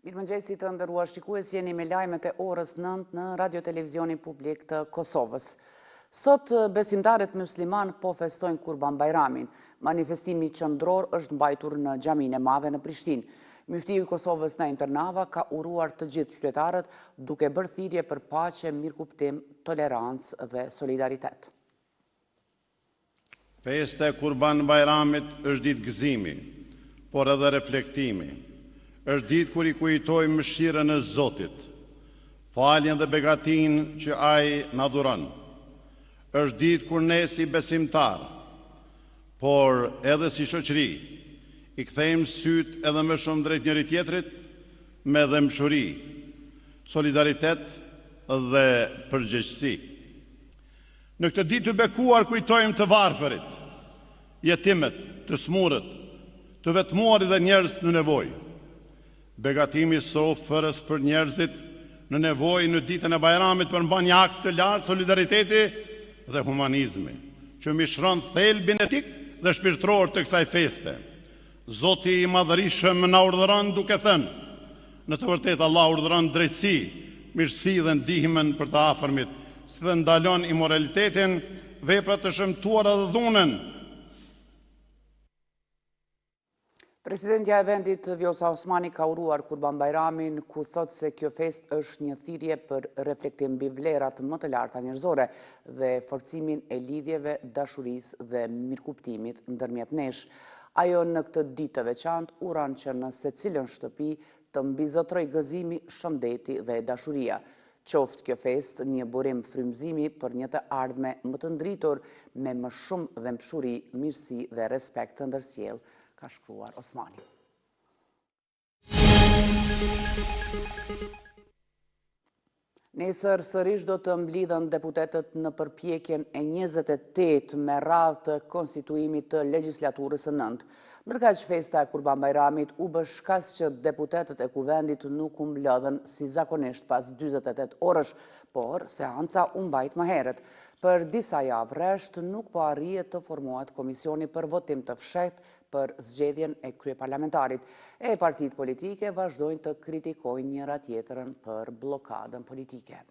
Mirëmëngjesi të nderuar shikues, jeni me lajmet e orës 9 në Radio Televizionin Publik të Kosovës. Sot besimtarët musliman po festojnë Kurban Bajramin. Manifestimi qendror është mbajtur në Xhaminë e Madhe në Prishtinë. Muftiu i Kosovës Naim Ternava ka uruar të gjithë qytetarët duke bërë thirrje për paqe, mirëkuptim, tolerancë dhe solidaritet. Festa e Kurban Bajramit është ditë gëzimi, por edhe reflektimi. Është ditë kur i kujtojmë mëshirën e Zotit, faljen dhe begatin që ai na dhuron. Është ditë kur ne si besimtar, por edhe si shoqëri, i kthejmë syt edhe më shumë drejt njëri tjetrit me dëmshuri, solidaritet dhe përgjegjësi. Në këtë ditë të bekuar kujtojmë të varfërit, jetimet, të smurët, të vetmuarit dhe njerëz në nevojë. Begatimi sofrës për njerëzit në nevojë në ditën e Bajramit përmban një akt të lartë solidariteti dhe humanizmi, që mishron thelbin etik dhe shpirtëror të kësaj feste. Zoti i Madhërisëm na urdhëron duke thënë: në të vërtetë Allah urdhëron drejtësi, mirësi dhe ndihmën për të afërmit, si dhe ndalon imoralitetin, veprat të shëmtuara dhe dhunën. Presidentja e vendit Vjosa Osmani ka uruar Kurban Bajramin, ku thot se kjo fest është një thirrje për reflektim mbi vlerat më të larta njerëzore dhe forcimin e lidhjeve, dashurisë dhe mirëkuptimit ndërmjet nesh. Ajo në këtë ditë të veçantë uran që në secilën shtëpi të mbizotroj gëzimi, shëndeti dhe dashuria. Qoftë kjo fest një burim frymëzimi për një të ardhme më të ndritur me më shumë dhemshuri, mirësi dhe respekt të ndërsjell, ka shkruar Osmani. Nesër sërish do të mblidhen deputetët në përpjekjen e 28 me radhë të konstituimit të legjislaturës së 9. Ndërkaq festa e Kurban Bajramit u bë shkas që deputetët e kuvendit nuk u mblodhen si zakonisht pas 48 orësh, por seanca u mbajt më herët. Për disa javë rresht nuk po arrihet të formohet komisioni për votim të fshehtë për zgjedhjen e kryeparlamentarit, e partitë politike vazhdojnë të kritikojnë njëra tjetrën për blokadën politike.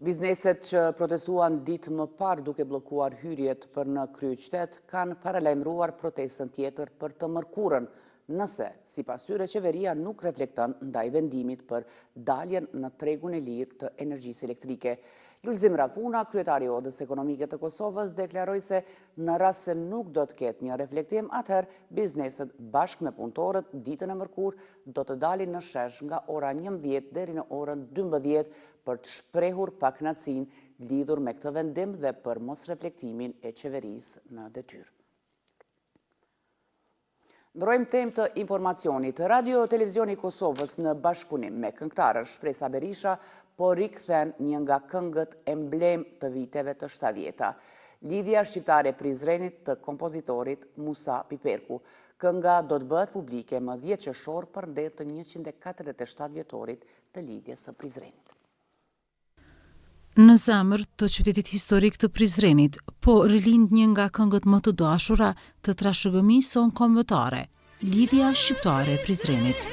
Bizneset që protestuan ditë më parë duke bllokuar hyrjet për në kryeqytet kanë paralajmëruar protestën tjetër për të mërkurën, nëse, sipas tyre, qeveria nuk reflekton ndaj vendimit për daljen në tregun e lirë të energjisë elektrike. Lulzim Rafuna, kryetari i Odës Ekonomike të Kosovës, deklaroi se në rast se nuk do të ketë një reflektim, atëherë bizneset bashkë me punëtorët ditën e mërkurë do të dalin në shesh nga ora 11 deri në orën 12 për të shprehur pakënaqësinë lidhur me këtë vendim dhe për mos reflektimin e qeverisë në detyrë. Ndrojmë temë të informacionit. Radio Televizioni Kosovës në bashkëpunim me këngëtarën Shpresa Berisha po rikthen një nga këngët emblem të viteve të 70-ta. Lidhja shqiptare e Prizrenit të kompozitorit Musa Piperku. Kënga do të bëhet publike më 10 qershor përnder të 147 vjetorit të lidhjes së Prizrenit. Në zemër të qytetit historik të Prizrenit, po rilind një nga këngët më të dashura të trashëgëmisë son kombëtare, Lidhja shqiptare e Prizrenit.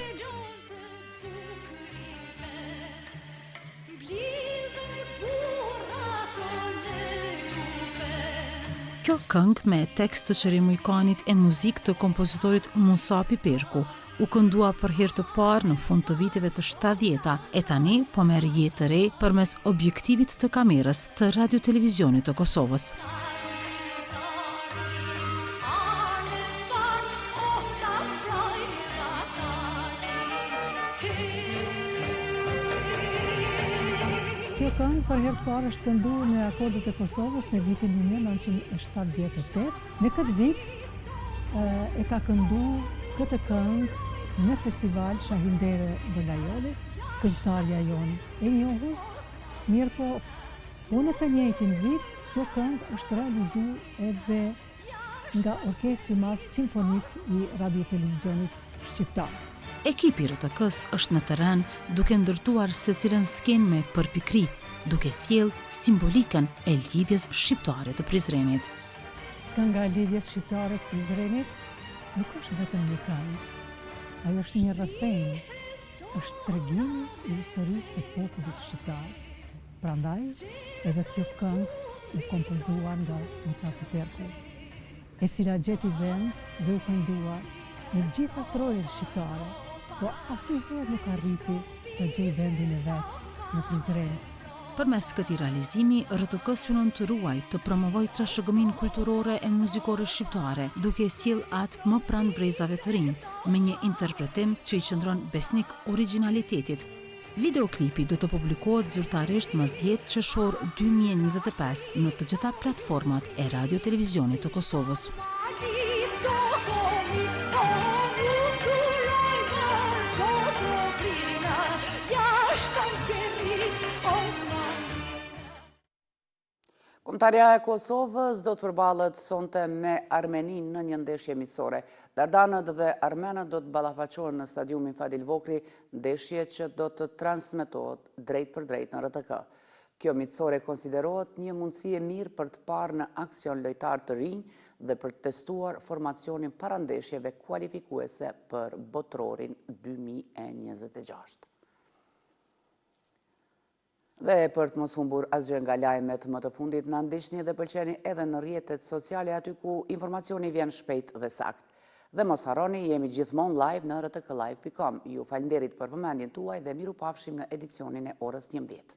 Kjo këngë me tekst të Qeri Mujkanit e muzikë të kompozitorit Musa Piperku u këndua për herë të parë në fund të viteve të 70-ta e tani po merr jetë të re përmes objektivit të kamerës të Radio Televizionit të Kosovës. Kjo këngë për herë të parë është kënduar në akordet e Kosovës në vitin 1978. Në këtë vit e ka kënduar këtë këngë në festival Shahindere Belajoli, këngëtarja jonë e njohur, mirë po, unë të njëjtin vit, kjo këngë është realizuar edhe nga Orkestri Madh Simfonik i Radio Televizionit Shqiptar. Ekipi RTK-s është në terren duke ndërtuar secilën skenë me përpikri, duke sjell simbolikën e lidhjes shqiptare të Prizrenit. Kënga e lidhjes shqiptare të Prizrenit nuk është vetëm një këngë, Ajo është një rrëfenjë, është tregimi i historisë së popullit shqiptar. Prandaj, edhe kjo këngë u kompozuar nga Musa Piperku, e cila gjeti vend dhe u kënduar në gjitha trojet shqiptare, po asnjëherë nuk arriti të gjej vendin e vet në Prizren. Përmes këtij realizimi, RTK synon të ruajë të promovojë trashëgiminë kulturore e muzikore shqiptare, duke sjell atë më pranë brezave të rinj, me një interpretim që i qëndron besnik origjinalitetit. Videoklipi do të publikohet zyrtarisht më 10 qershor 2025 në të gjitha platformat e Radio Televizionit të Kosovës. Kombëtarja e Kosovës do të përballet sonte me Armeninë në një ndeshje miqësore. Dardanët dhe armenët do të ballafaqohen në stadiumin Fadil Vokri, ndeshje që do të transmetohet drejt për drejt në RTK. Kjo miqësore konsiderohet një mundësi e mirë për të parë në aksion lojtar të rinj dhe për të testuar formacionin para ndeshjeve kualifikuese për botrorin 2026. Dhe për të mos humbur asgjë nga lajmet më të fundit, na ndiqni dhe pëlqeni edhe në rrjetet sociale aty ku informacioni vjen shpejt dhe sakt. Dhe mos harroni, jemi gjithmonë live në rtklive.com. Ju falenderit për vëmendjen tuaj dhe miru pafshim në edicionin e orës 11.